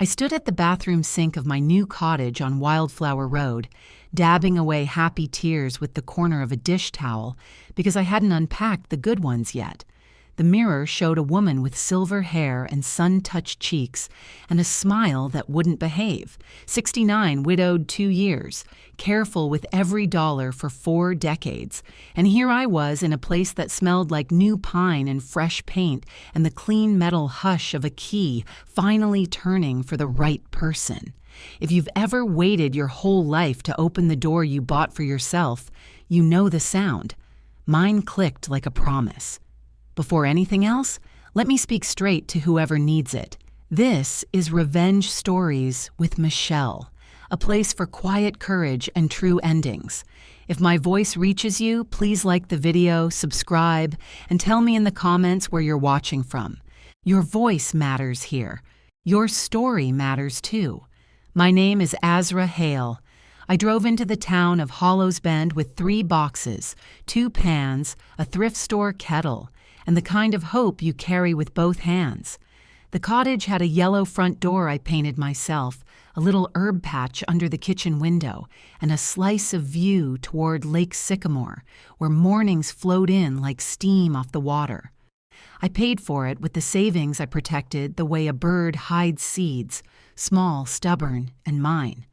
I stood at the bathroom sink of my new cottage on Wildflower Road, dabbing away happy tears with the corner of a dish towel because I hadn't unpacked the good ones yet. The mirror showed a woman with silver hair and sun-touched cheeks and a smile that wouldn't behave. 69, widowed 2 years, careful with every dollar for 4 decades. And here I was in a place that smelled like new pine and fresh paint and the clean metal hush of a key finally turning for the right person. If you've ever waited your whole life to open the door you bought for yourself, you know the sound. Mine clicked like a promise. Before anything else, let me speak straight to whoever needs it. This is Revenge Stories with Michelle, a place for quiet courage and true endings. If my voice reaches you, please like the video, subscribe, and tell me in the comments where you're watching from. Your voice matters here. Your story matters too. My name is Azra Hale. I drove into the town of Hollows Bend with 3 boxes, 2 pans, a thrift store kettle, and the kind of hope you carry with both hands. The cottage had a yellow front door I painted myself, a little herb patch under the kitchen window, and a slice of view toward Lake Sycamore, where mornings flowed in like steam off the water. I paid for it with the savings I protected the way a bird hides seeds, small, stubborn, and mine.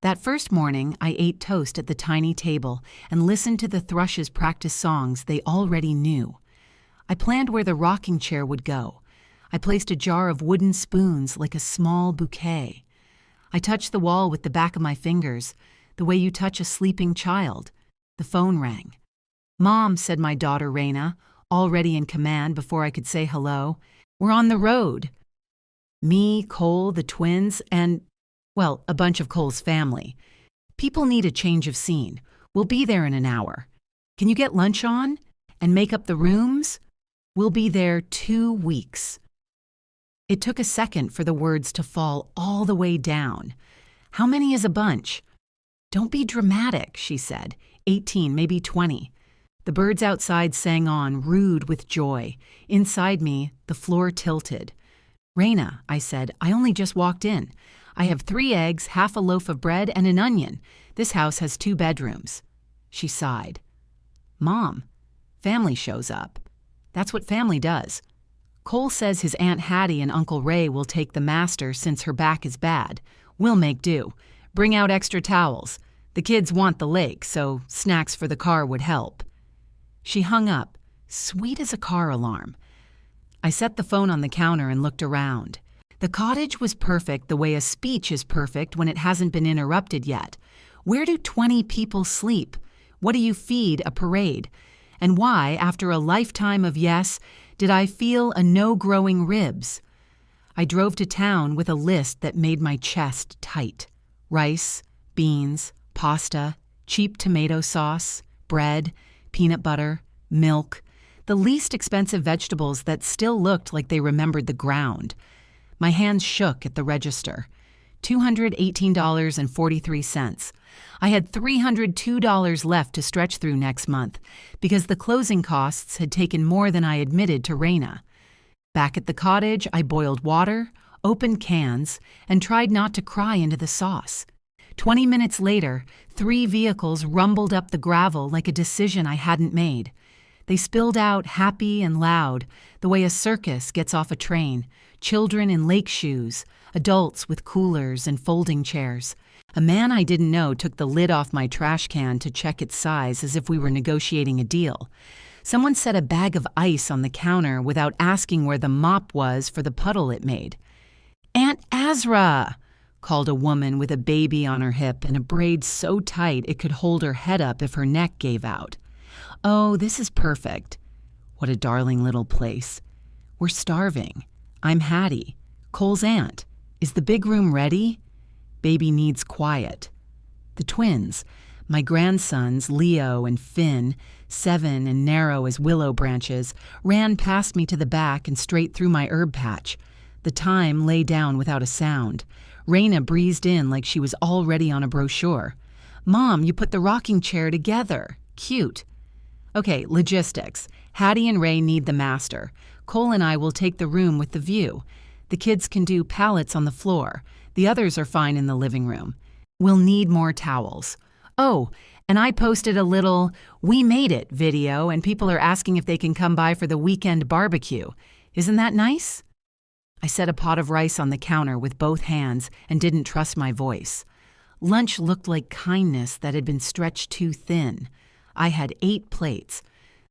That first morning, I ate toast at the tiny table and listened to the thrushes practice songs they already knew. I planned where the rocking chair would go. I placed a jar of wooden spoons like a small bouquet. I touched the wall with the back of my fingers, the way you touch a sleeping child. The phone rang. "Mom," said my daughter Raina, already in command before I could say hello. "We're on the road." Me, Cole, the twins, and, well, a bunch of Cole's family. People need a change of scene. We'll be there in an hour. Can you get lunch on? And make up the rooms? We'll be there 2 weeks. It took a second for the words to fall all the way down. "How many is a bunch?" "Don't be dramatic," she said. 18, maybe 20. The birds outside sang on, rude with joy. Inside me, the floor tilted. "Raina," I said, "I only just walked in. I have 3 eggs, half a loaf of bread, and an onion. This house has 2 bedrooms." She sighed. "Mom, family shows up. That's what family does. Cole says his Aunt Hattie and Uncle Ray will take the master since her back is bad. We'll make do. Bring out extra towels. The kids want the lake, so snacks for the car would help." She hung up, sweet as a car alarm. I set the phone on the counter and looked around. The cottage was perfect the way a speech is perfect when it hasn't been interrupted yet. Where do 20 people sleep? What do you feed a parade? And why, after a lifetime of yes, did I feel a no growing ribs? I drove to town with a list that made my chest tight. Rice, beans, pasta, cheap tomato sauce, bread, peanut butter, milk, the least expensive vegetables that still looked like they remembered the ground. My hands shook at the register. $218.43. I had $302 left to stretch through next month because the closing costs had taken more than I admitted to Raina. Back at the cottage, I boiled water, opened cans, and tried not to cry into the sauce. 20 minutes later, 3 vehicles rumbled up the gravel like a decision I hadn't made. They spilled out happy and loud, the way a circus gets off a train, children in lake shoes, adults with coolers and folding chairs. A man I didn't know took the lid off my trash can to check its size as if we were negotiating a deal. Someone set a bag of ice on the counter without asking where the mop was for the puddle it made. "Aunt Azra!" called a woman with a baby on her hip and a braid so tight it could hold her head up if her neck gave out. "Oh, this is perfect." What a darling little place. "We're starving. I'm Hattie, Cole's aunt. Is the big room ready? Baby needs quiet." The twins, my grandsons Leo and Finn, 7 and narrow as willow branches, ran past me to the back and straight through my herb patch. The thyme lay down without a sound. Raina breezed in like she was already on a brochure. "Mom, you put the rocking chair together. Cute." "Okay, logistics. Hattie and Ray need the master. Cole and I will take the room with the view. The kids can do pallets on the floor. The others are fine in the living room. We'll need more towels. Oh, and I posted a little "We Made It" video, and people are asking if they can come by for the weekend barbecue. Isn't that nice? I set a pot of rice on the counter with both hands and didn't trust my voice. Lunch looked like kindness that had been stretched too thin. I had 8 plates.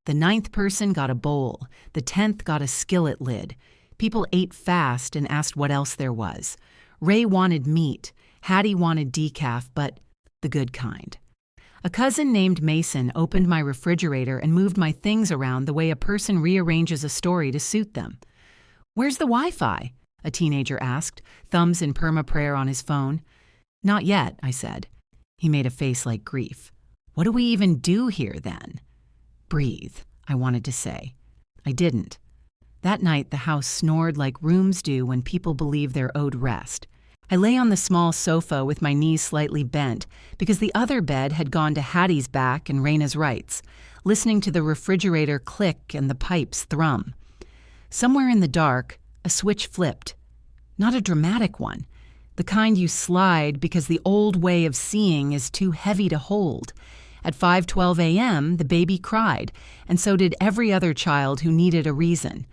The 9th person got a bowl. The 10th got a skillet lid. People ate fast and asked what else there was. Ray wanted meat. Hattie wanted decaf, but the good kind. A cousin named Mason opened my refrigerator and moved my things around the way a person rearranges a story to suit them. "Where's the Wi-Fi?" a teenager asked, thumbs in perma-prayer on his phone. "Not yet," I said. He made a face like grief. "What do we even do here then?" "Breathe," I wanted to say. I didn't. That night, the house snored like rooms do when people believe they're owed rest. I lay on the small sofa with my knees slightly bent because the other bed had gone to Hattie's back and Raina's rights, listening to the refrigerator click and the pipes thrum. Somewhere in the dark, a switch flipped. Not a dramatic one, the kind you slide because the old way of seeing is too heavy to hold. At 5:12 a.m., the baby cried, and so did every other child who needed a reason.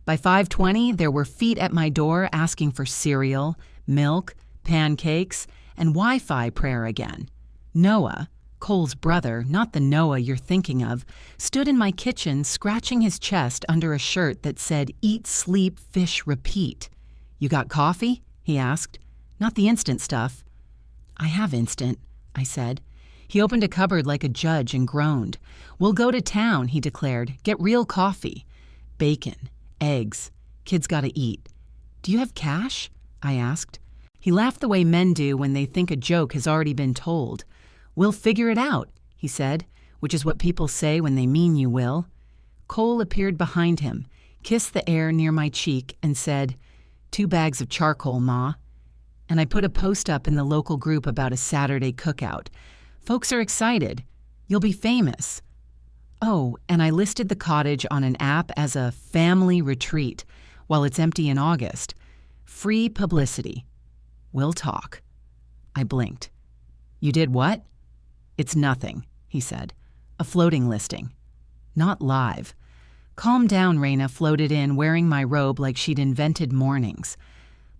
By 5:20, there were feet at my door asking for cereal, milk, pancakes, and Wi-Fi prayer again. Noah, Cole's brother, not the Noah you're thinking of, stood in my kitchen scratching his chest under a shirt that said, "Eat, sleep, fish, repeat." "You got coffee?" he asked. "Not the instant stuff." "I have instant," I said. He opened a cupboard like a judge and groaned. "We'll go to town," he declared. "Get real coffee. Bacon, eggs. Kids gotta eat." "Do you have cash?" I asked. He laughed the way men do when they think a joke has already been told. "We'll figure it out," he said, which is what people say when they mean you will. Cole appeared behind him, kissed the air near my cheek, and said, "2 bags of charcoal, Ma." And I put a post up in the local group about a Saturday cookout. Folks are excited. You'll be famous. Oh, and I listed the cottage on an app as a family retreat while it's empty in August. Free publicity. We'll talk. I blinked. "You did what?" "It's nothing," he said. "A floating listing. Not live." "Calm down," Raina floated in, wearing my robe like she'd invented mornings.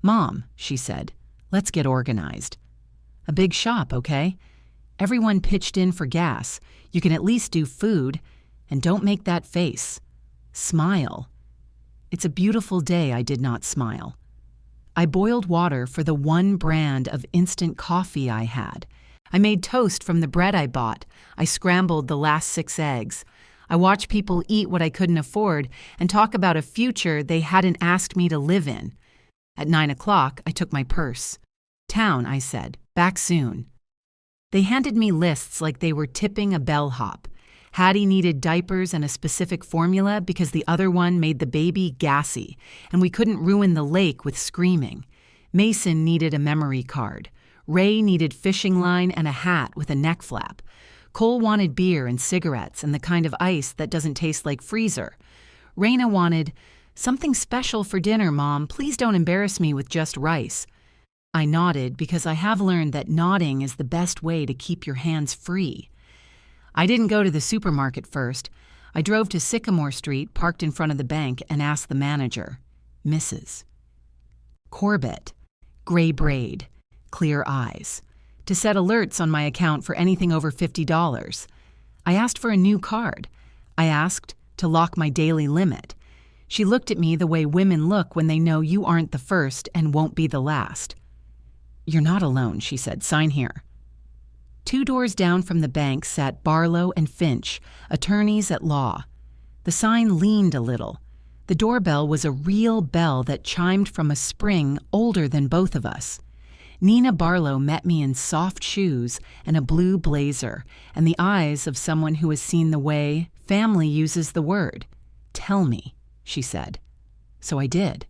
"Mom," she said, "let's get organized." "A big shop, okay? Everyone pitched in for gas. You can at least do food. And don't make that face. Smile." It's a beautiful day. I did not smile. I boiled water for the one brand of instant coffee I had. I made toast from the bread I bought. I scrambled the last 6 eggs. I watched people eat what I couldn't afford and talk about a future they hadn't asked me to live in. At 9 o'clock, I took my purse. "Town," I said. "Back soon." They handed me lists like they were tipping a bellhop. Hattie needed diapers and a specific formula because the other one made the baby gassy, and we couldn't ruin the lake with screaming. Mason needed a memory card. Ray needed fishing line and a hat with a neck flap. Cole wanted beer and cigarettes and the kind of ice that doesn't taste like freezer. Raina wanted, "Something special for dinner, Mom. Please don't embarrass me with just rice." I nodded because I have learned that nodding is the best way to keep your hands free. I didn't go to the supermarket first. I drove to Sycamore Street, parked in front of the bank, and asked the manager. Mrs. Corbett. Gray braid. Clear eyes. To set alerts on my account for anything over $50. I asked for a new card. I asked to lock my daily limit. She looked at me the way women look when they know you aren't the first and won't be the last. "You're not alone," she said. "Sign here." 2 doors down from the bank sat Barlow and Finch, attorneys at law. The sign leaned a little. The doorbell was a real bell that chimed from a spring older than both of us. Nina Barlow met me in soft shoes and a blue blazer, and the eyes of someone who has seen the way family uses the word. "Tell me," she said. So I did.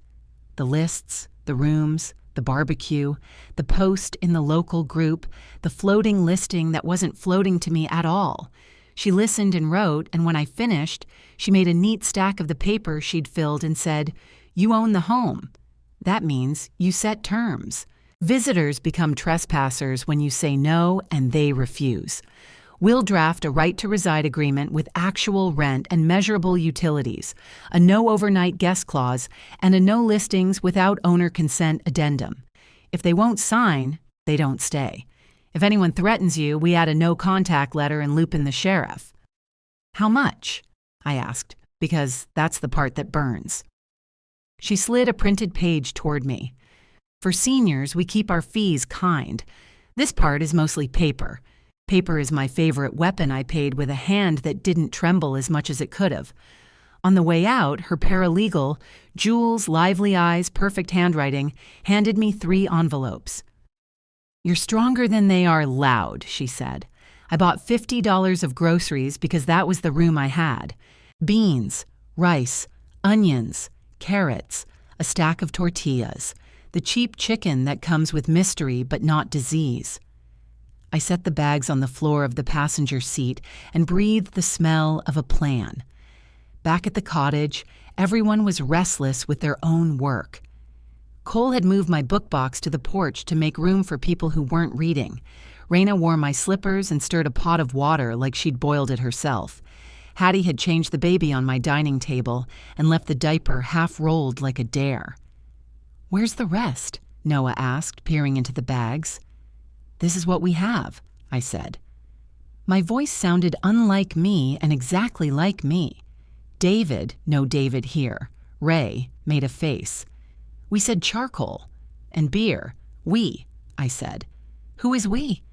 The lists, the rooms, the barbecue, the post in the local group, the floating listing that wasn't floating to me at all. She listened and wrote, and when I finished, she made a neat stack of the paper she'd filled and said, "You own the home." That means you set terms. Visitors become trespassers when you say no and they refuse. We'll draft a right to reside agreement with actual rent and measurable utilities, a no overnight guest clause, and a no listings without owner consent addendum. If they won't sign, they don't stay. If anyone threatens you, we add a no contact letter and loop in the sheriff. How much? I asked, because that's the part that burns. She slid a printed page toward me. For seniors, we keep our fees kind. This part is mostly paper. Paper is my favorite weapon. I paid with a hand that didn't tremble as much as it could have. On the way out, her paralegal, Jules, lively eyes, perfect handwriting, handed me 3 envelopes. "You're stronger than they are loud," she said. "I bought $50 of groceries because that was the room I had. Beans, rice, onions, carrots, a stack of tortillas, the cheap chicken that comes with mystery but not disease." I set the bags on the floor of the passenger seat and breathed the smell of a plan. Back at the cottage, everyone was restless with their own work. Cole had moved my book box to the porch to make room for people who weren't reading. Raina wore my slippers and stirred a pot of water like she'd boiled it herself. Hattie had changed the baby on my dining table and left the diaper half-rolled like a dare. "Where's the rest?" Noah asked, peering into the bags. "This is what we have," I said. My voice sounded unlike me and exactly like me. David, no David here. Ray made a face. "We said charcoal. And beer. We," I said. "Who is we?"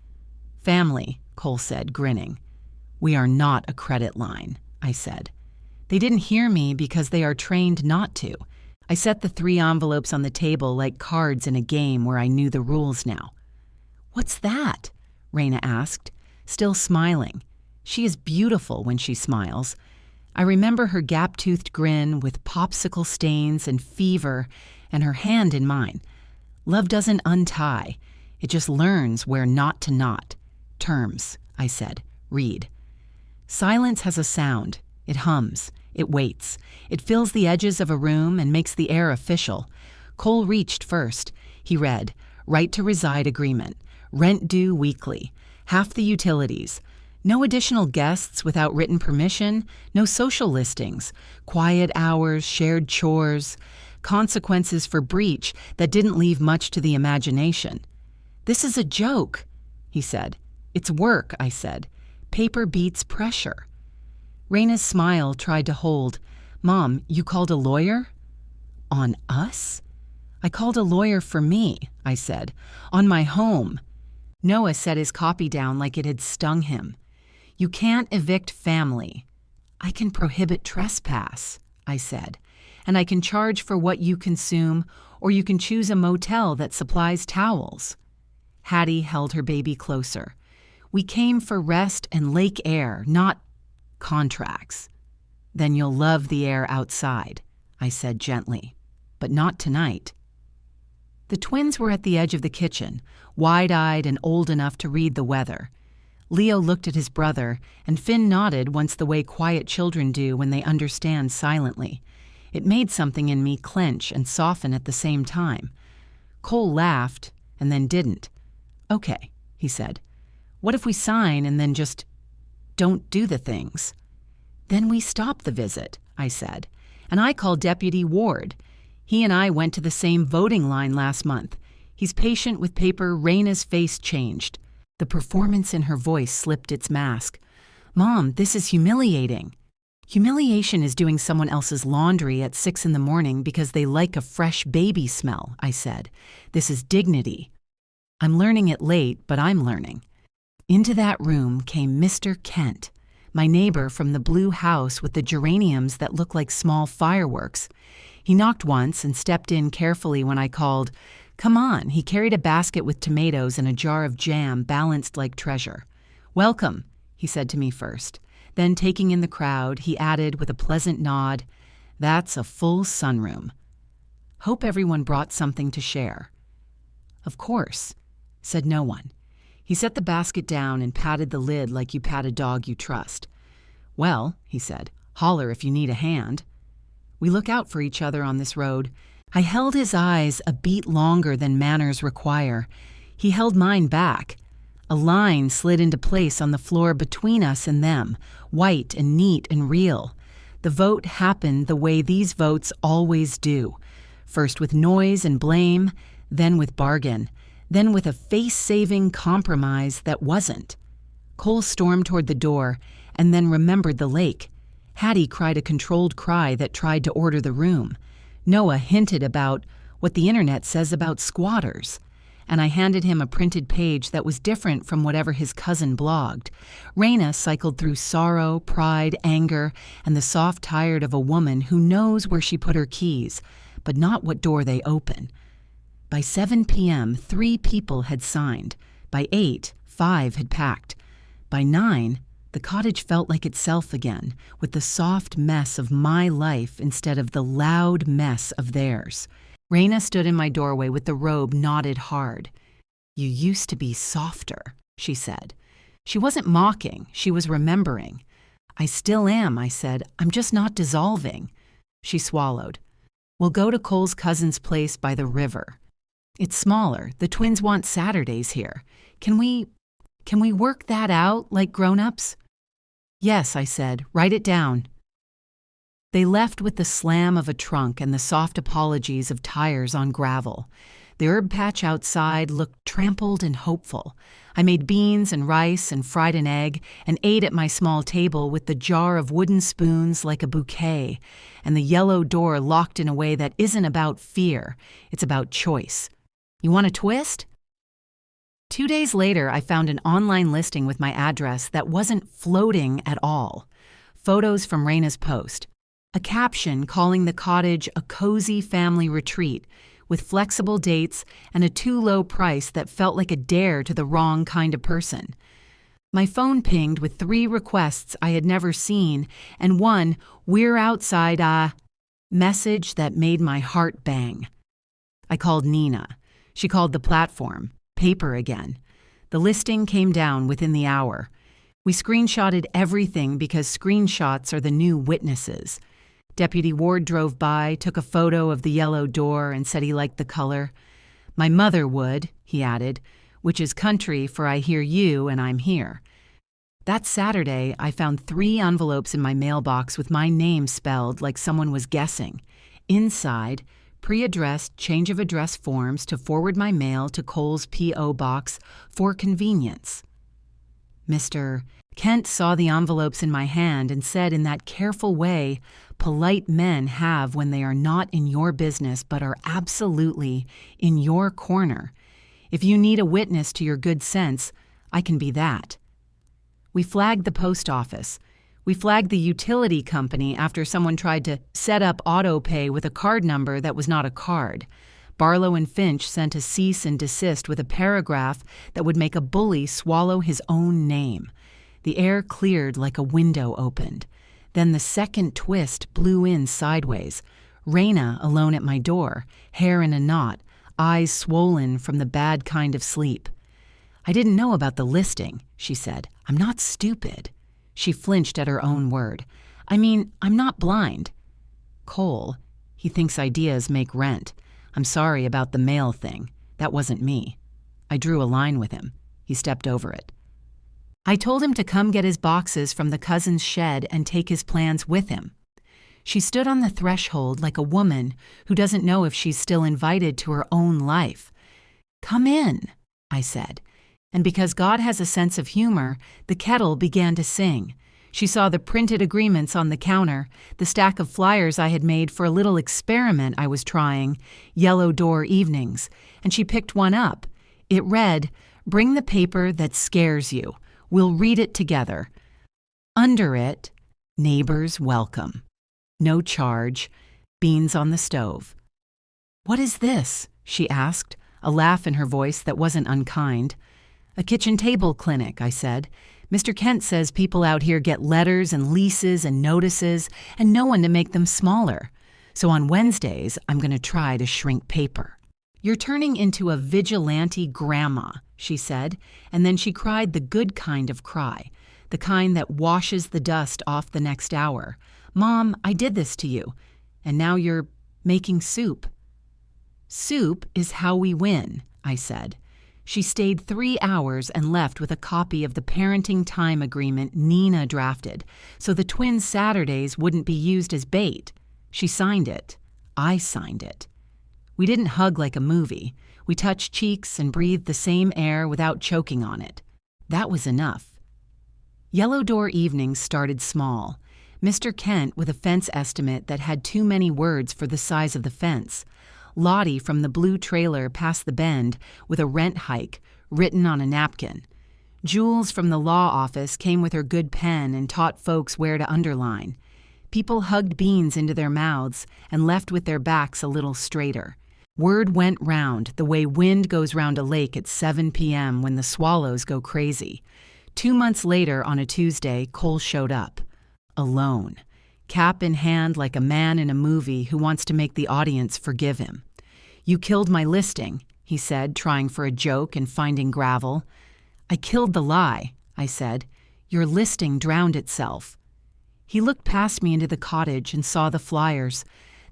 "Family," Cole said, grinning. "We are not a credit line," I said. They didn't hear me because they are trained not to. I set the 3 envelopes on the table like cards in a game where I knew the rules now. "What's that?" Raina asked, still smiling. She is beautiful when she smiles. I remember her gap-toothed grin with popsicle stains and fever and her hand in mine. Love doesn't untie. It just learns where not to knot. "Terms," I said. "Read." Silence has a sound. It hums. It waits. It fills the edges of a room and makes the air official. Cole reached first. He read, "Right to reside agreement. Rent due weekly. Half the utilities. No additional guests without written permission. No social listings. Quiet hours, shared chores. Consequences for breach that didn't leave much to the imagination." "This is a joke," he said. "It's work," I said. "Paper beats pressure." Raina's smile tried to hold. "Mom, you called a lawyer?" "On us?" "I called a lawyer for me," I said. "On my home." Noah set his copy down like it had stung him. "You can't evict family." "I can prohibit trespass," I said. "And I can charge for what you consume, or you can choose a motel that supplies towels." Hattie held her baby closer. "We came for rest and lake air, not contracts." "Then you'll love the air outside," I said gently. "But not tonight." The twins were at the edge of the kitchen, wide-eyed and old enough to read the weather. Leo looked at his brother, and Finn nodded once the way quiet children do when they understand silently. It made something in me clench and soften at the same time. Cole laughed, and then didn't. "Okay," he said. "What if we sign and then just don't do the things?" "Then we stop the visit," I said. "And I call Deputy Ward. He and I went to the same voting line last month. He's patient with paper." Raina's face changed. The performance in her voice slipped its mask. "Mom, this is humiliating." "Humiliation is doing someone else's laundry at 6 in the morning because they like a fresh baby smell," I said. "This is dignity." I'm learning it late, but I'm learning. Into that room came Mr. Kent, my neighbor from the blue house with the geraniums that look like small fireworks. He knocked once and stepped in carefully when I called. "Come on." He carried a basket with tomatoes and a jar of jam balanced like treasure. "Welcome," he said to me first. Then, taking in the crowd, he added with a pleasant nod, "That's a full sunroom." "Hope everyone brought something to share." "Of course," said no one. He set the basket down and patted the lid like you pat a dog you trust. "Well," he said, "holler if you need a hand." We look out for each other on this road. I held his eyes a beat longer than manners require. He held mine back. A line slid into place on the floor between us and them, white and neat and real. The vote happened the way these votes always do. First with noise and blame, then with bargain, then with a face-saving compromise that wasn't. Cole stormed toward the door and then remembered the lake. Hattie cried a controlled cry that tried to order the room. Noah hinted about what the internet says about squatters. And I handed him a printed page that was different from whatever his cousin blogged. Raina cycled through sorrow, pride, anger, and the soft tired of a woman who knows where she put her keys, but not what door they open. By 7 p.m., 3 people had signed. By 8, 5 had packed. By 9, the cottage felt like itself again, with the soft mess of my life instead of the loud mess of theirs. Raina stood in my doorway with the robe knotted hard. "You used to be softer," she said. She wasn't mocking, she was remembering. "I still am," I said. "I'm just not dissolving." She swallowed. "We'll go to Cole's cousin's place by the river. It's smaller. The twins want Saturdays here. Can we work that out like grown-ups?" "Yes," I said. "Write it down." They left with the slam of a trunk and the soft apologies of tires on gravel. The herb patch outside looked trampled and hopeful. I made beans and rice and fried an egg and ate at my small table with the jar of wooden spoons like a bouquet, and the yellow door locked in a way that isn't about fear, it's about choice. "You want a twist?" 2 days later, I found an online listing with my address that wasn't floating at all. Photos from Raina's post. A caption calling the cottage a cozy family retreat with flexible dates and a too low price that felt like a dare to the wrong kind of person. My phone pinged with 3 requests I had never seen and one "we're outside message that made my heart bang. I called Nina. She called the platform. Paper again. The listing came down within the hour. We screenshotted everything because screenshots are the new witnesses. Deputy Ward drove by, took a photo of the yellow door, and said he liked the color. "My mother would," he added, "which is country for I hear you and I'm here." That Saturday, I found 3 envelopes in my mailbox with my name spelled like someone was guessing. Inside, pre-addressed change of address forms to forward my mail to Cole's P.O. box for convenience. Mr. Kent saw the envelopes in my hand and said in that careful way polite men have when they are not in your business but are absolutely in your corner. "If you need a witness to your good sense, I can be that." We flagged the post office. We flagged the utility company after someone tried to set up auto pay with a card number that was not a card. Barlow and Finch sent a cease and desist with a paragraph that would make a bully swallow his own name. The air cleared like a window opened. Then the second twist blew in sideways. Raina alone at my door, hair in a knot, eyes swollen from the bad kind of sleep. "I didn't know about the listing," she said. "I'm not stupid." She flinched at her own word. "I mean, I'm not blind." "Cole, he thinks ideas make rent. I'm sorry about the mail thing. That wasn't me." I drew a line with him. He stepped over it. I told him to come get his boxes from the cousin's shed and take his plans with him. She stood on the threshold like a woman who doesn't know if she's still invited to her own life. "Come in," I said. And because God has a sense of humor, the kettle began to sing. She saw the printed agreements on the counter, the stack of flyers I had made for a little experiment I was trying, Yellow Door Evenings, and she picked one up. It read, "Bring the paper that scares you. We'll read it together." Under it, "Neighbors welcome. No charge. Beans on the stove." "What is this?" she asked, a laugh in her voice that wasn't unkind. "A kitchen table clinic," I said. "Mr. Kent says people out here get letters and leases and notices and no one to make them smaller. So on Wednesdays, I'm going to try to shrink paper." "You're turning into a vigilante grandma," she said, and then she cried the good kind of cry, the kind that washes the dust off the next hour. "Mom, I did this to you, and now you're making soup." "Soup is how we win," I said. She stayed 3 hours and left with a copy of the parenting time agreement Nina drafted, so the twins' Saturdays wouldn't be used as bait. She signed it. I signed it. We didn't hug like a movie. We touched cheeks and breathed the same air without choking on it. That was enough. Yellow Door evenings started small. Mr. Kent with a fence estimate that had too many words for the size of the fence. Lottie from the blue trailer past the bend with a rent hike written on a napkin. Jules from the law office came with her good pen and taught folks where to underline. People hugged beans into their mouths and left with their backs a little straighter. Word went round the way wind goes round a lake at 7 p.m. when the swallows go crazy. 2 months later, on a Tuesday, Cole showed up. Alone. Cap in hand like a man in a movie who wants to make the audience forgive him. "You killed my listing," he said, trying for a joke and finding gravel. "I killed the lie," I said. "Your listing drowned itself." He looked past me into the cottage and saw the flyers,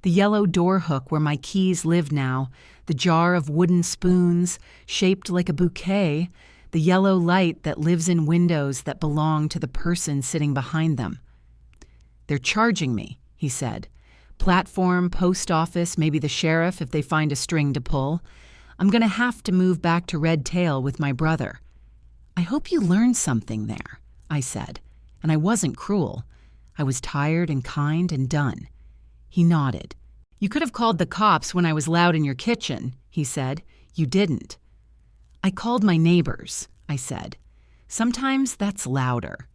the yellow door hook where my keys live now, the jar of wooden spoons shaped like a bouquet, the yellow light that lives in windows that belong to the person sitting behind them. "They're charging me," he said. "Platform, post office, maybe the sheriff if they find a string to pull. I'm going to have to move back to Red Tail with my brother." "I hope you learned something there," I said, and I wasn't cruel. I was tired and kind and done. He nodded. "You could have called the cops when I was loud in your kitchen," he said. "You didn't." "I called my neighbors," I said. "Sometimes that's louder."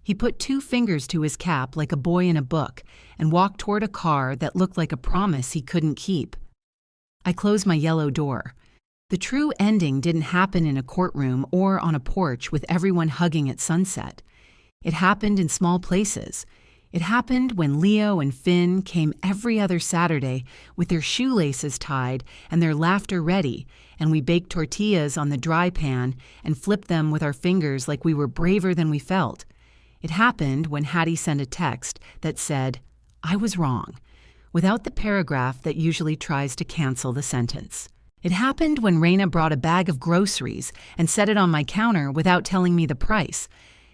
He put 2 fingers to his cap like a boy in a book and walked toward a car that looked like a promise he couldn't keep. I closed my yellow door. The true ending didn't happen in a courtroom or on a porch with everyone hugging at sunset. It happened in small places. It happened when Leo and Finn came every other Saturday with their shoelaces tied and their laughter ready, and we baked tortillas on the dry pan and flipped them with our fingers like we were braver than we felt. It happened when Hattie sent a text that said, "I was wrong," without the paragraph that usually tries to cancel the sentence. It happened when Raina brought a bag of groceries and set it on my counter without telling me the price,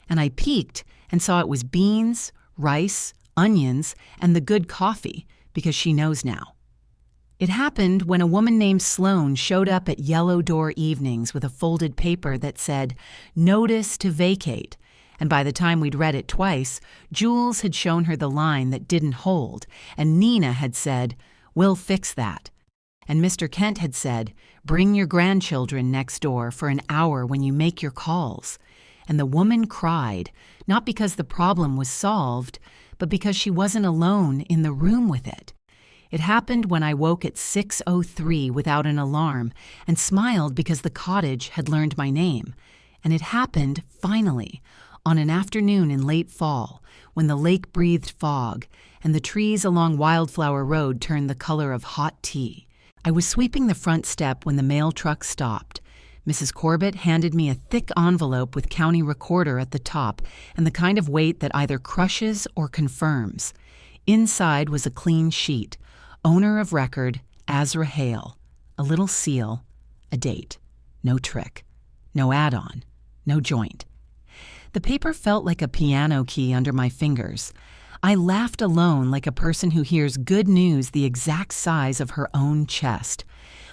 and I peeked and saw it was beans, rice, onions, and the good coffee, because she knows now. It happened when a woman named Sloan showed up at Yellow Door evenings with a folded paper that said, "Notice to vacate," and by the time we'd read it twice, Jules had shown her the line that didn't hold, and Nina had said, "We'll fix that." And Mr. Kent had said, "Bring your grandchildren next door for an hour when you make your calls." And the woman cried, not because the problem was solved, but because she wasn't alone in the room with it. It happened when I woke at 6:03 without an alarm and smiled because the cottage had learned my name. And it happened, finally, on an afternoon in late fall, when the lake breathed fog and the trees along Wildflower Road turned the color of hot tea. I was sweeping the front step when the mail truck stopped. Mrs. Corbett handed me a thick envelope with county recorder at the top and the kind of weight that either crushes or confirms. Inside was a clean sheet, owner of record, Azra Hale, a little seal, a date, no trick, no add-on, no joint. The paper felt like a piano key under my fingers. I laughed alone like a person who hears good news the exact size of her own chest.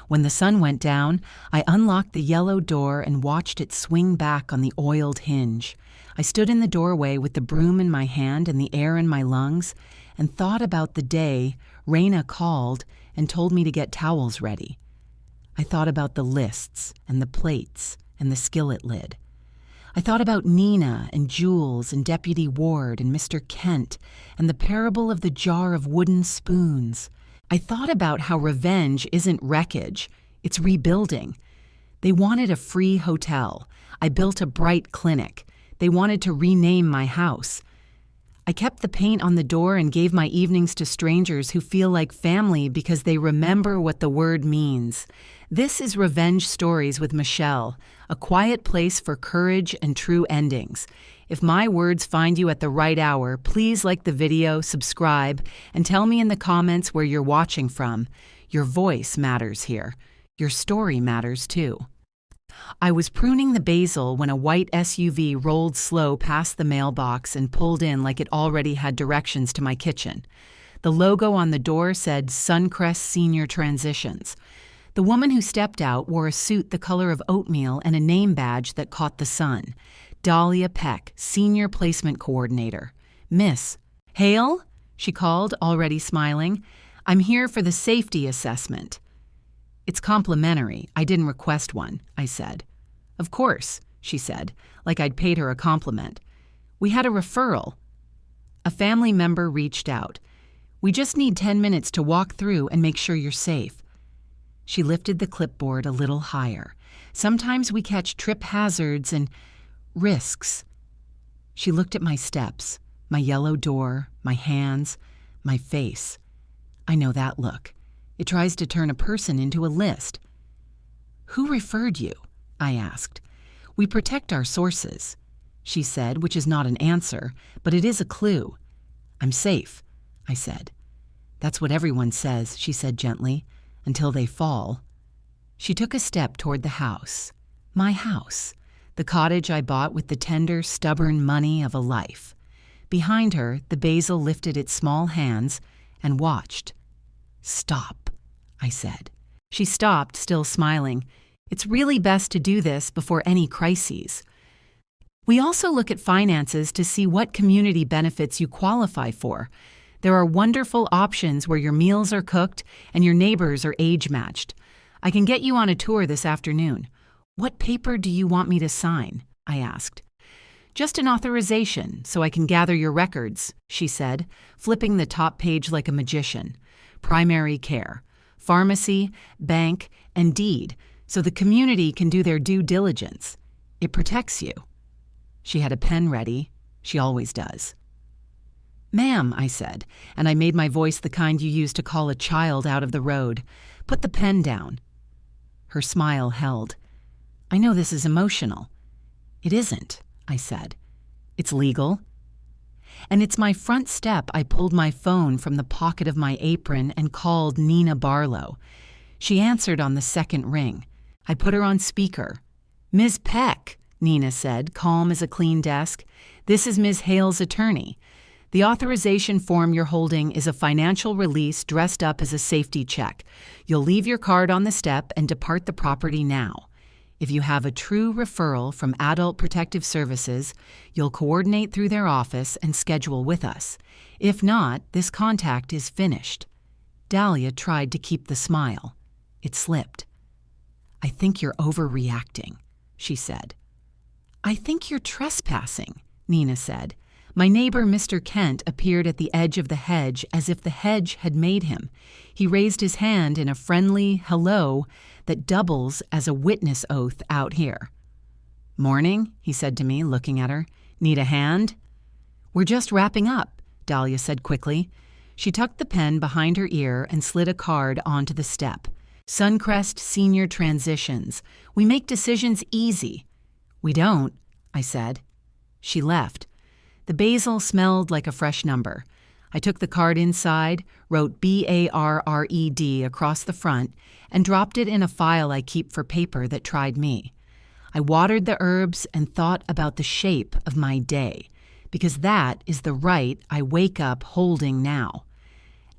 When the sun went down, I unlocked the yellow door and watched it swing back on the oiled hinge. I stood in the doorway with the broom in my hand and the air in my lungs and thought about the day Raina called and told me to get towels ready. I thought about the lists and the plates and the skillet lid. I thought about Nina and Jules and Deputy Ward and Mr. Kent and the parable of the jar of wooden spoons. I thought about how revenge isn't wreckage, it's rebuilding. They wanted a free hotel. I built a bright clinic. They wanted to rename my house. I kept the paint on the door and gave my evenings to strangers who feel like family because they remember what the word means. This is Revenge Stories with Michelle, a quiet place for courage and true endings. If my words find you at the right hour, please like the video, subscribe, and tell me in the comments where you're watching from. Your voice matters here. Your story matters too. I was pruning the basil when a white SUV rolled slow past the mailbox and pulled in like it already had directions to my kitchen. The logo on the door said Suncrest Senior Transitions. The woman who stepped out wore a suit the color of oatmeal and a name badge that caught the sun. Dahlia Peck, Senior Placement Coordinator. Miss Hale? She called, already smiling. I'm here for the safety assessment. It's complimentary. I didn't request one, I said. Of course, she said, like I'd paid her a compliment. We had a referral. A family member reached out. We just need 10 minutes to walk through and make sure you're safe. She lifted the clipboard a little higher. Sometimes we catch trip hazards and risks. She looked at my steps, my yellow door, my hands, my face. I know that look. It tries to turn a person into a list. Who referred you? I asked. We protect our sources, she said, which is not an answer, but it is a clue. I'm safe, I said. That's what everyone says, she said gently, until they fall. She took a step toward the house. My house. The cottage I bought with the tender, stubborn money of a life. Behind her, the basil lifted its small hands and watched. Stop, I said. She stopped, still smiling. It's really best to do this before any crises. We also look at finances to see what community benefits you qualify for. There are wonderful options where your meals are cooked and your neighbors are age-matched. I can get you on a tour this afternoon. What paper do you want me to sign? I asked. Just an authorization so I can gather your records, she said, flipping the top page like a magician. Primary care, pharmacy, bank, and deed, so the community can do their due diligence. It protects you. She had a pen ready. She always does. Ma'am, I said, and I made my voice the kind you use to call a child out of the road. Put the pen down. Her smile held. I know this is emotional. It isn't, I said. It's legal. And it's my front step. I pulled my phone from the pocket of my apron and called Nina Barlow. She answered on the second ring. I put her on speaker. Ms. Peck, Nina said, calm as a clean desk. This is Ms. Hale's attorney. The authorization form you're holding is a financial release dressed up as a safety check. You'll leave your card on the step and depart the property now. If you have a true referral from Adult Protective Services, you'll coordinate through their office and schedule with us. If not, this contact is finished. Dahlia tried to keep the smile. It slipped. I think you're overreacting, she said. I think you're trespassing, Nina said. My neighbor, Mr. Kent, appeared at the edge of the hedge as if the hedge had made him. He raised his hand in a friendly hello that doubles as a witness oath out here. Morning, he said to me, looking at her. Need a hand? We're just wrapping up, Dahlia said quickly. She tucked the pen behind her ear and slid a card onto the step. Suncrest Senior Transitions. We make decisions easy. We don't, I said. She left. The basil smelled like a fresh number. I took the card inside, wrote BARRED across the front, and dropped it in a file I keep for paper that tried me. I watered the herbs and thought about the shape of my day, because that is the right I wake up holding now.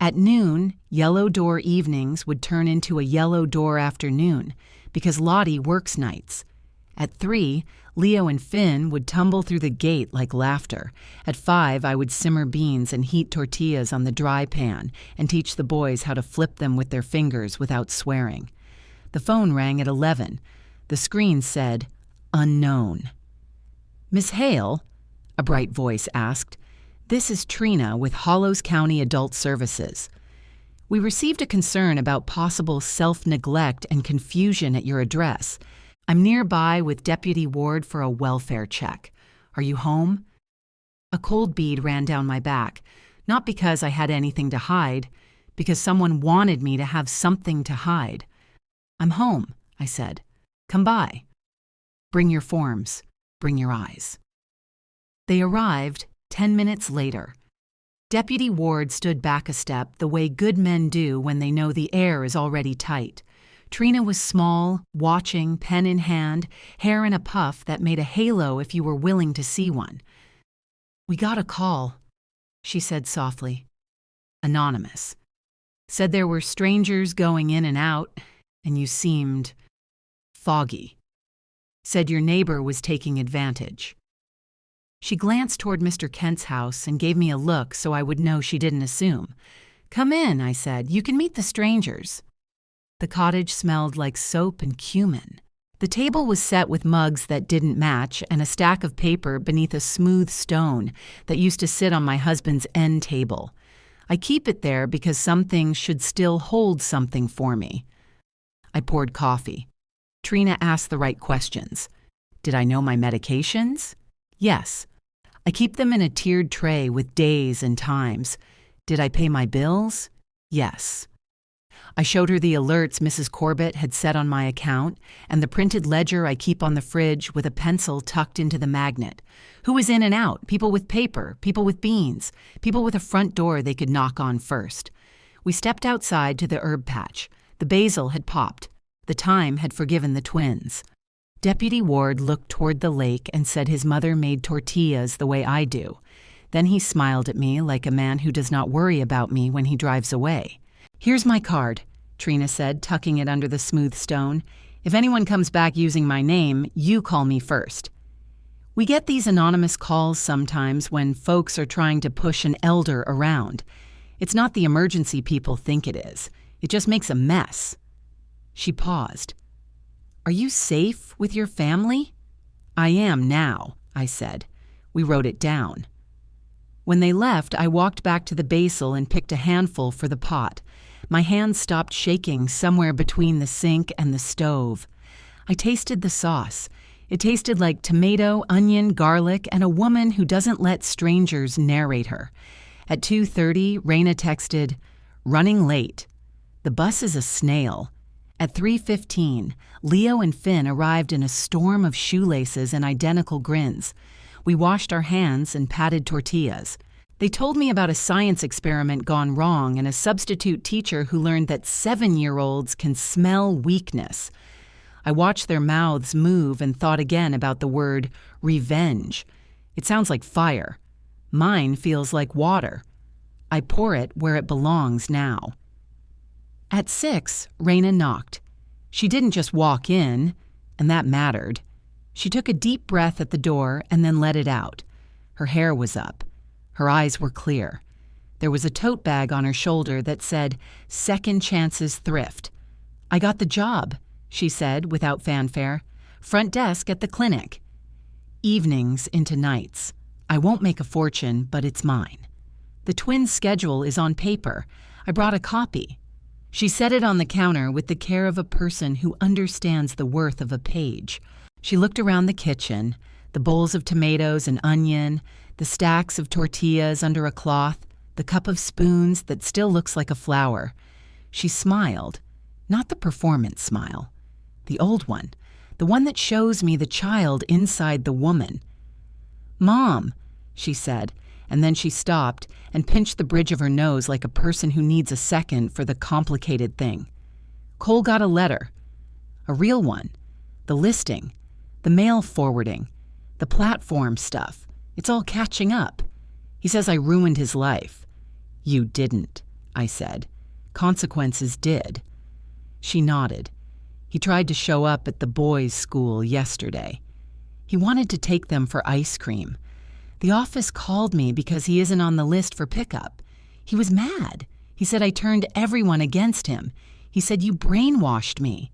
At noon, yellow door evenings would turn into a yellow door afternoon, because Lottie works nights. At 3, Leo and Finn would tumble through the gate like laughter. At 5, I would simmer beans and heat tortillas on the dry pan and teach the boys how to flip them with their fingers without swearing. The phone rang at 11. The screen said, unknown. Miss Hale? A bright voice asked. This is Trina with Hollows County Adult Services. We received a concern about possible self-neglect and confusion at your address. I'm nearby with Deputy Ward for a welfare check. Are you home? A cold bead ran down my back, not because I had anything to hide, because someone wanted me to have something to hide. I'm home, I said. Come by. Bring your forms. Bring your eyes. They arrived 10 minutes later. Deputy Ward stood back a step the way good men do when they know the air is already tight. Trina was small, watching, pen in hand, hair in a puff that made a halo if you were willing to see one. "We got a call," she said softly. "Anonymous. Said there were strangers going in and out, and you seemed foggy. Said your neighbor was taking advantage." She glanced toward Mr. Kent's house and gave me a look so I would know she didn't assume. "Come in," I said. "You can meet the strangers." The cottage smelled like soap and cumin. The table was set with mugs that didn't match and a stack of paper beneath a smooth stone that used to sit on my husband's end table. I keep it there because some things should still hold something for me. I poured coffee. Trina asked the right questions. Did I know my medications? Yes. I keep them in a tiered tray with days and times. Did I pay my bills? Yes. I showed her the alerts Mrs. Corbett had set on my account and the printed ledger I keep on the fridge with a pencil tucked into the magnet. Who was in and out? People with paper, people with beans, people with a front door they could knock on first. We stepped outside to the herb patch. The basil had popped. The thyme had forgiven the twins. Deputy Ward looked toward the lake and said his mother made tortillas the way I do. Then he smiled at me like a man who does not worry about me when he drives away. "Here's my card," Trina said, tucking it under the smooth stone. "If anyone comes back using my name, you call me first." We get these anonymous calls sometimes when folks are trying to push an elder around. It's not the emergency people think it is. It just makes a mess. She paused. "Are you safe with your family?" "I am now," I said. We wrote it down. When they left, I walked back to the basil and picked a handful for the pot. My hands stopped shaking somewhere between the sink and the stove. I tasted the sauce. It tasted like tomato, onion, garlic, and a woman who doesn't let strangers narrate her. At 2:30, Raina texted, "Running late. The bus is a snail." At 3:15, Leo and Finn arrived in a storm of shoelaces and identical grins. We washed our hands and patted tortillas. They told me about a science experiment gone wrong and a substitute teacher who learned that 7-year-olds can smell weakness. I watched their mouths move and thought again about the word revenge. It sounds like fire. Mine feels like water. I pour it where it belongs now. At 6, Raina knocked. She didn't just walk in, and that mattered. She took a deep breath at the door and then let it out. Her hair was up. Her eyes were clear. There was a tote bag on her shoulder that said, "Second Chances Thrift." "I got the job," she said without fanfare. "Front desk at the clinic. Evenings into nights. I won't make a fortune, but it's mine. The twins' schedule is on paper. I brought a copy." She set it on the counter with the care of a person who understands the worth of a page. She looked around the kitchen, the bowls of tomatoes and onion, the stacks of tortillas under a cloth, the cup of spoons that still looks like a flower. She smiled, not the performance smile, the old one, the one that shows me the child inside the woman. "Mom," she said, and then she stopped and pinched the bridge of her nose like a person who needs a second for the complicated thing. "Cole got a letter. A real one. The listing. The mail forwarding. The platform stuff. It's all catching up. He says I ruined his life." "You didn't," I said. "Consequences did." She nodded. "He tried to show up at the boys' school yesterday. He wanted to take them for ice cream. The office called me because he isn't on the list for pickup. He was mad. He said I turned everyone against him. He said you brainwashed me."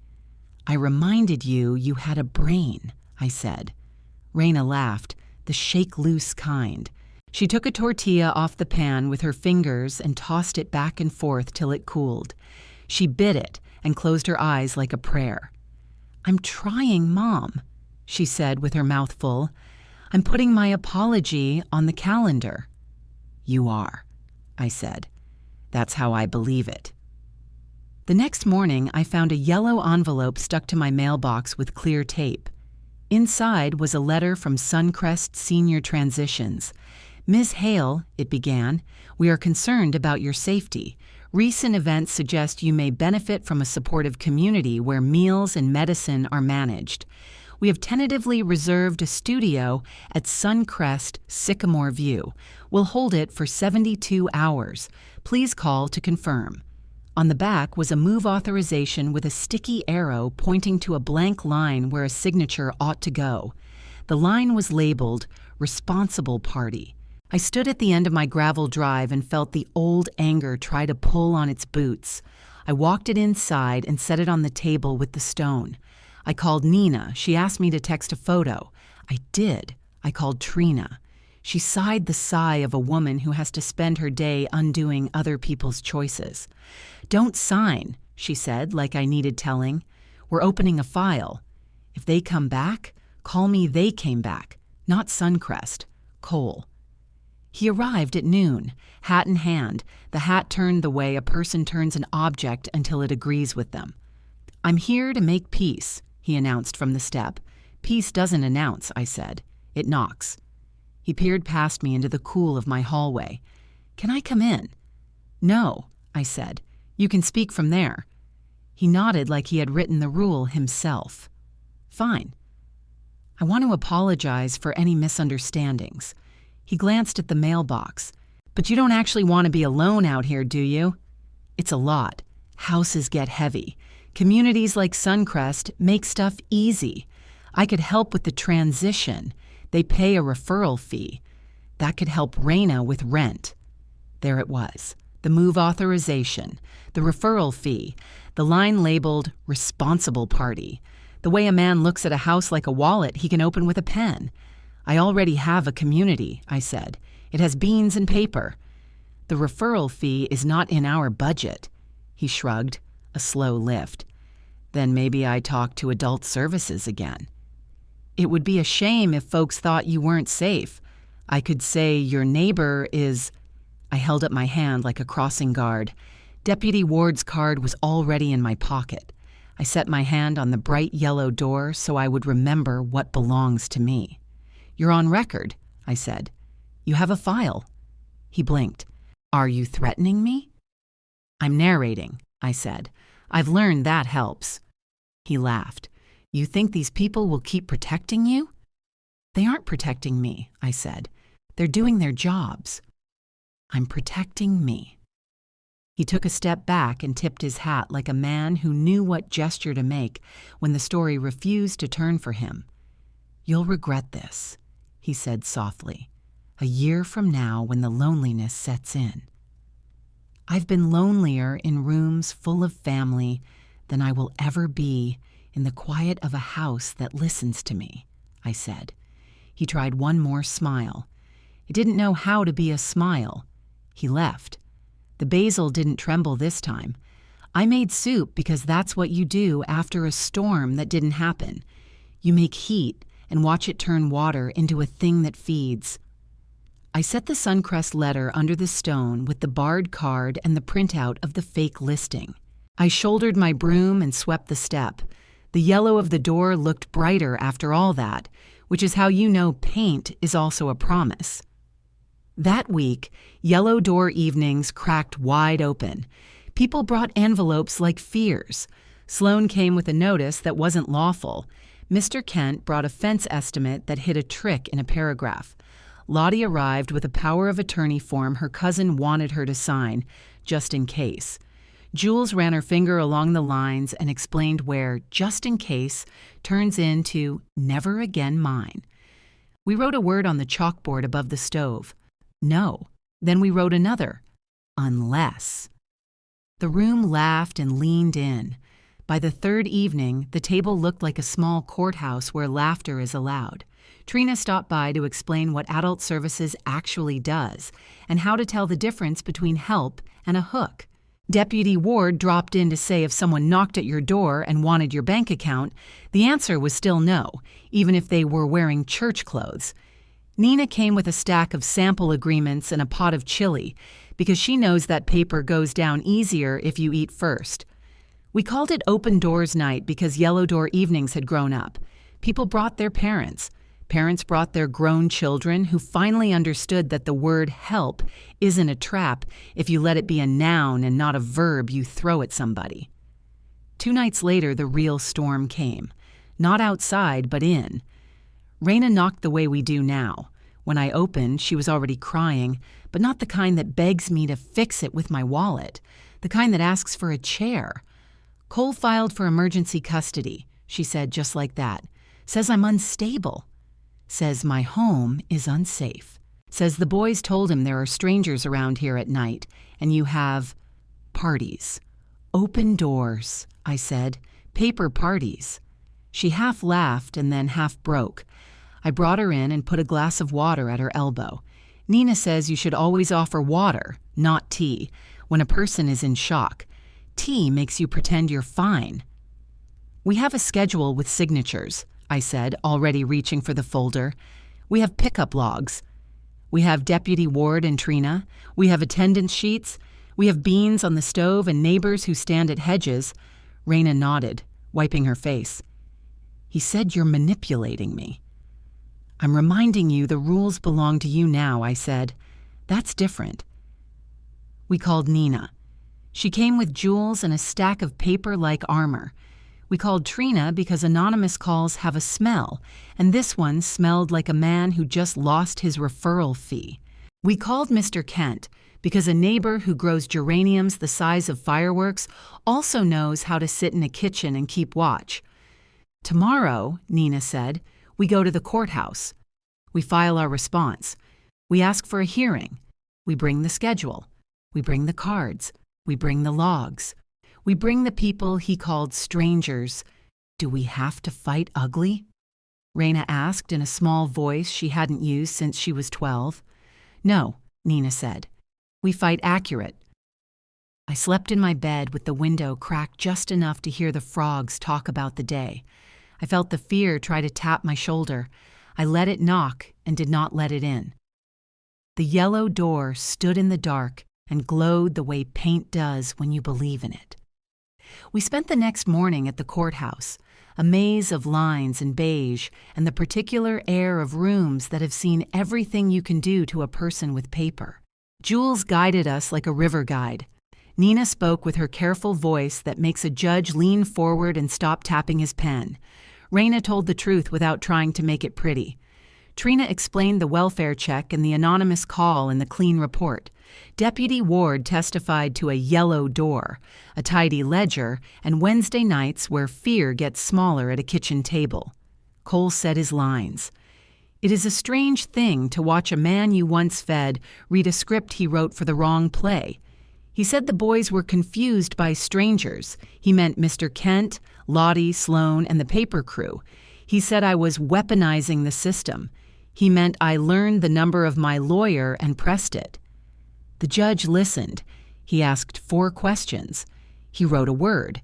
"I reminded you you had a brain," I said. Raina laughed, the shake-loose kind. She took a tortilla off the pan with her fingers and tossed it back and forth till it cooled. She bit it and closed her eyes like a prayer. "I'm trying, Mom," she said with her mouth full. "I'm putting my apology on the calendar." "You are," I said. "That's how I believe it." The next morning, I found a yellow envelope stuck to my mailbox with clear tape. Inside was a letter from Suncrest Senior Transitions. "Ms. Hale," it began, "we are concerned about your safety. Recent events suggest you may benefit from a supportive community where meals and medicine are managed. We have tentatively reserved a studio at Suncrest Sycamore View. We'll hold it for 72 hours. Please call to confirm." On the back was a move authorization with a sticky arrow pointing to a blank line where a signature ought to go. The line was labeled "Responsible Party." I stood at the end of my gravel drive and felt the old anger try to pull on its boots. I walked it inside and set it on the table with the stone. I called Nina. She asked me to text a photo. I did. I called Trina. She sighed the sigh of a woman who has to spend her day undoing other people's choices. "Don't sign," she said, like I needed telling. "We're opening a file. If they come back, call me they came back, not Suncrest. Cole." He arrived at noon, hat in hand, the hat turned the way a person turns an object until it agrees with them. "I'm here to make peace," he announced from the step. "Peace doesn't announce," I said. "It knocks." He peered past me into the cool of my hallway. "Can I come in?" "No," I said. "You can speak from there." He nodded like he had written the rule himself. "Fine. I want to apologize for any misunderstandings." He glanced at the mailbox. "But you don't actually want to be alone out here, do you?" "It's a lot. Houses get heavy. Communities like Suncrest make stuff easy. I could help with the transition. They pay a referral fee. That could help Raina with rent." There it was. The move authorization, the referral fee, the line labeled "Responsible Party." The way a man looks at a house like a wallet he can open with a pen. "I already have a community," I said. "It has beans and paper." "The referral fee is not in our budget." He shrugged, a slow lift. "Then maybe I talk to adult services again." "It would be a shame if folks thought you weren't safe. I could say your neighbor is—" I held up my hand like a crossing guard. Deputy Ward's card was already in my pocket. I set my hand on the bright yellow door so I would remember what belongs to me. "You're on record," I said. "You have a file." He blinked. "Are you threatening me?" "I'm narrating," I said. "I've learned that helps." He laughed. "You think these people will keep protecting you?" "They aren't protecting me," I said. "They're doing their jobs." "I'm protecting me." He took a step back and tipped his hat like a man who knew what gesture to make when the story refused to turn for him. "You'll regret this," he said softly, "a year from now when the loneliness sets in." I've been lonelier in rooms full of family than I will ever be in the quiet of a house that listens to me, I said. He tried one more smile. It didn't know how to be a smile. He left. The basil didn't tremble this time. I made soup because that's what you do after a storm that didn't happen. You make heat and watch it turn water into a thing that feeds. I set the Suncrest letter under the stone with the barred card and the printout of the fake listing. I shouldered my broom and swept the step. The yellow of the door looked brighter after all that, which is how you know paint is also a promise. That week, yellow door evenings cracked wide open. People brought envelopes like fears. Sloan came with a notice that wasn't lawful. Mr. Kent brought a fence estimate that hid a trick in a paragraph. Lottie arrived with a power of attorney form her cousin wanted her to sign, just in case. Jules ran her finger along the lines and explained where "just in case" turns into "never again mine." We wrote a word on the chalkboard above the stove. No. Then we wrote another. Unless. The room laughed and leaned in. By the third evening, the table looked like a small courthouse where laughter is allowed. Trina stopped by to explain what adult services actually does and how to tell the difference between help and a hook. Deputy Ward dropped in to say if someone knocked at your door and wanted your bank account, the answer was still no, even if they were wearing church clothes. Nina came with a stack of sample agreements and a pot of chili, because she knows that paper goes down easier if you eat first. We called it Open Doors Night because Yellow Door evenings had grown up. People brought their parents. Parents brought their grown children who finally understood that the word help isn't a trap if you let it be a noun and not a verb you throw at somebody. 2 nights later, the real storm came. Not outside, but in. Raina knocked the way we do now. When I opened, she was already crying, but not the kind that begs me to fix it with my wallet, the kind that asks for a chair. "Cole filed for emergency custody," she said just like that. "Says I'm unstable. Says my home is unsafe. Says the boys told him there are strangers around here at night, and you have parties." "Open doors," I said. "Paper parties." She half laughed and then half broke. I brought her in and put a glass of water at her elbow. "Nina says you should always offer water, not tea, when a person is in shock. Tea makes you pretend you're fine." "We have a schedule with signatures," I said, already reaching for the folder. "We have pickup logs. We have Deputy Ward and Trina. We have attendance sheets. We have beans on the stove and neighbors who stand at hedges." Raina nodded, wiping her face. "He said you're manipulating me." "I'm reminding you the rules belong to you now," I said. "That's different." We called Nina. She came with jewels and a stack of paper-like armor. We called Trina because anonymous calls have a smell, and this one smelled like a man who just lost his referral fee. We called Mr. Kent because a neighbor who grows geraniums the size of fireworks also knows how to sit in a kitchen and keep watch. "Tomorrow," Nina said, "we go to the courthouse. We file our response. We ask for a hearing. We bring the schedule. We bring the cards. We bring the logs. We bring the people he called strangers. Do we have to fight ugly?" Raina asked in a small voice she hadn't used since she was 12. "No," Nina said. "We fight accurate." I slept in my bed with the window cracked just enough to hear the frogs talk about the day. I felt the fear try to tap my shoulder. I let it knock and did not let it in. The yellow door stood in the dark and glowed the way paint does when you believe in it. We spent the next morning at the courthouse, a maze of lines and beige and the particular air of rooms that have seen everything you can do to a person with paper. Jules guided us like a river guide. Nina spoke with her careful voice that makes a judge lean forward and stop tapping his pen. Raina told the truth without trying to make it pretty. Trina explained the welfare check and the anonymous call in the clean report. Deputy Ward testified to a yellow door, a tidy ledger, and Wednesday nights where fear gets smaller at a kitchen table. Cole said his lines. It is a strange thing to watch a man you once fed read a script he wrote for the wrong play. He said the boys were confused by strangers. He meant Mr. Kent, Lottie, Sloan, and the paper crew. He said I was weaponizing the system. He meant I learned the number of my lawyer and pressed it. The judge listened. He asked 4 questions. He wrote a word.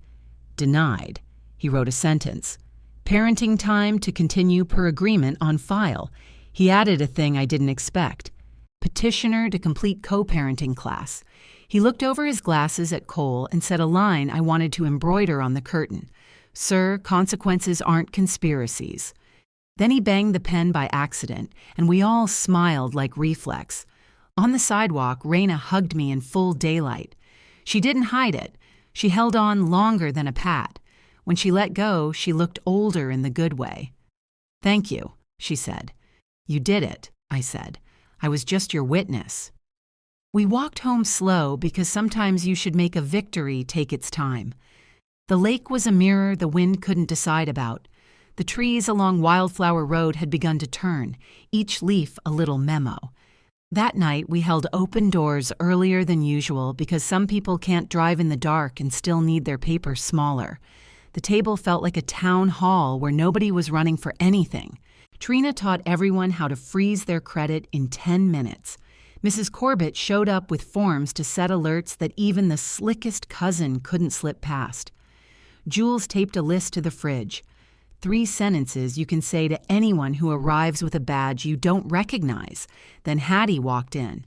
Denied. He wrote a sentence. Parenting time to continue per agreement on file. He added a thing I didn't expect. Petitioner to complete co-parenting class. He looked over his glasses at Cole and said a line I wanted to embroider on the curtain. Sir, consequences aren't conspiracies. Then he banged the pen by accident, and we all smiled like reflex. On the sidewalk, Raina hugged me in full daylight. She didn't hide it. She held on longer than a pat. When she let go, she looked older in the good way. Thank you, she said. You did it, I said. I was just your witness. We walked home slow because sometimes you should make a victory take its time. The lake was a mirror the wind couldn't decide about. The trees along Wildflower Road had begun to turn, each leaf a little memo. That night, we held open doors earlier than usual because some people can't drive in the dark and still need their papers smaller. The table felt like a town hall where nobody was running for anything. Trina taught everyone how to freeze their credit in 10 minutes. Mrs. Corbett showed up with forms to set alerts that even the slickest cousin couldn't slip past. Jules taped a list to the fridge. 3 sentences you can say to anyone who arrives with a badge you don't recognize. Then Hattie walked in.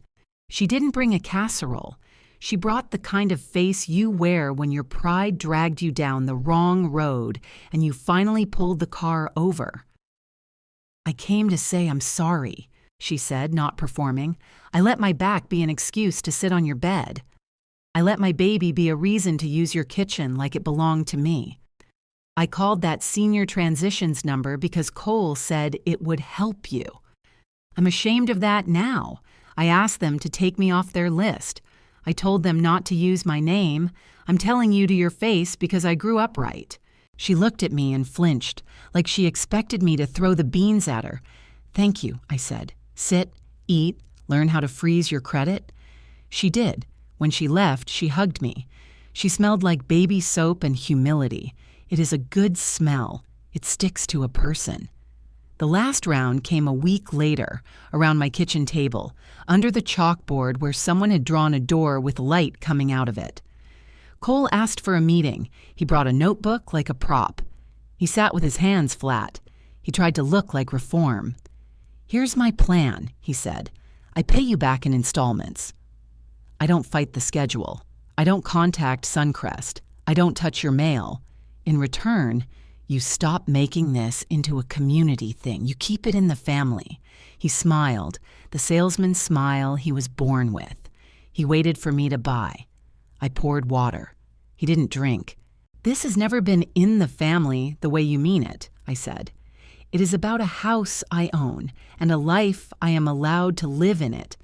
She didn't bring a casserole. She brought the kind of face you wear when your pride dragged you down the wrong road and you finally pulled the car over. "I came to say I'm sorry," she said, not performing. "I let my back be an excuse to sit on your bed. I let my baby be a reason to use your kitchen like it belonged to me. I called that senior transitions number because Cole said it would help you. I'm ashamed of that now. I asked them to take me off their list. I told them not to use my name. I'm telling you to your face because I grew up right." She looked at me and flinched, like she expected me to throw the beans at her. "Thank you," I said. "Sit, eat, learn how to freeze your credit." She did. When she left, she hugged me. She smelled like baby soap and humility. It is a good smell. It sticks to a person. The last round came a week later, around my kitchen table, under the chalkboard where someone had drawn a door with light coming out of it. Cole asked for a meeting. He brought a notebook like a prop. He sat with his hands flat. He tried to look like reform. "Here's my plan," he said. "I pay you back in installments. I don't fight the schedule. I don't contact Suncrest. I don't touch your mail. In return, you stop making this into a community thing. You keep it in the family." He smiled, the salesman's smile he was born with. He waited for me to buy. I poured water. He didn't drink. "This has never been in the family the way you mean it," I said. "It is about a house I own and a life I am allowed to live in it.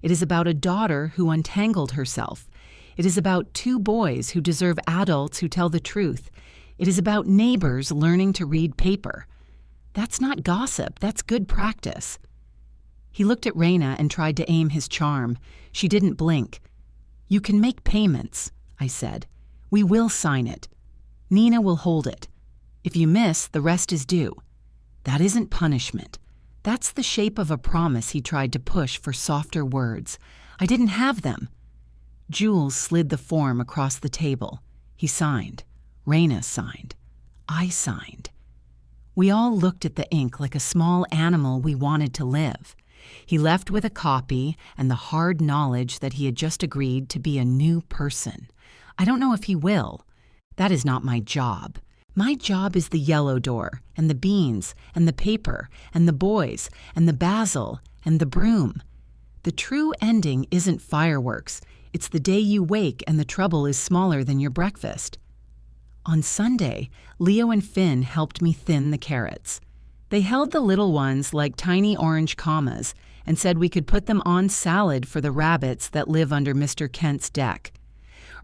It is about a daughter who untangled herself. It is about 2 boys who deserve adults who tell the truth. It is about neighbors learning to read paper. That's not gossip, that's good practice." He looked at Raina and tried to aim his charm. She didn't blink. "You can make payments," I said. "We will sign it. Nina will hold it. If you miss, the rest is due. That isn't punishment. That's the shape of a promise." He tried to push for softer words. I didn't have them. Jules slid the form across the table. He signed. Raina signed. I signed. We all looked at the ink like a small animal we wanted to live. He left with a copy and the hard knowledge that he had just agreed to be a new person. I don't know if he will. That is not my job. My job is the yellow door, and the beans, and the paper, and the boys, and the basil, and the broom. The true ending isn't fireworks. It's the day you wake and the trouble is smaller than your breakfast. On Sunday, Leo and Finn helped me thin the carrots. They held the little ones like tiny orange commas and said we could put them on salad for the rabbits that live under Mr. Kent's deck.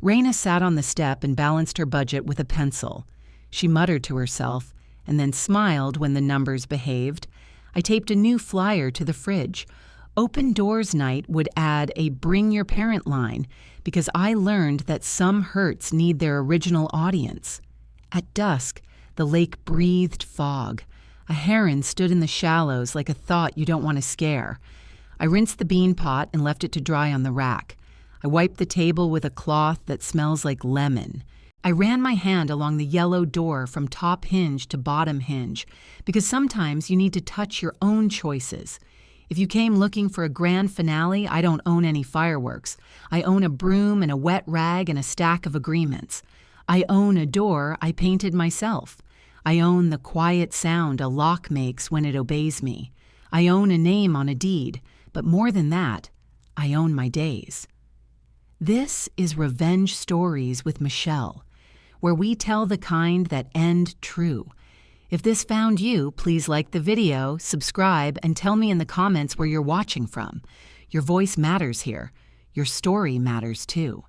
Raina sat on the step and balanced her budget with a pencil. She muttered to herself and then smiled when the numbers behaved. I taped a new flyer to the fridge. Open Doors Night would add a Bring Your Parent line because I learned that some hurts need their original audience. At dusk, the lake breathed fog. A heron stood in the shallows like a thought you don't want to scare. I rinsed the bean pot and left it to dry on the rack. I wiped the table with a cloth that smells like lemon. I ran my hand along the yellow door from top hinge to bottom hinge because sometimes you need to touch your own choices. If you came looking for a grand finale, I don't own any fireworks. I own a broom and a wet rag and a stack of agreements. I own a door I painted myself. I own the quiet sound a lock makes when it obeys me. I own a name on a deed, but more than that, I own my days. This is Revenge Stories with Michelle, where we tell the kind that end true. If this found you, please like the video, subscribe, and tell me in the comments where you're watching from. Your voice matters here. Your story matters too.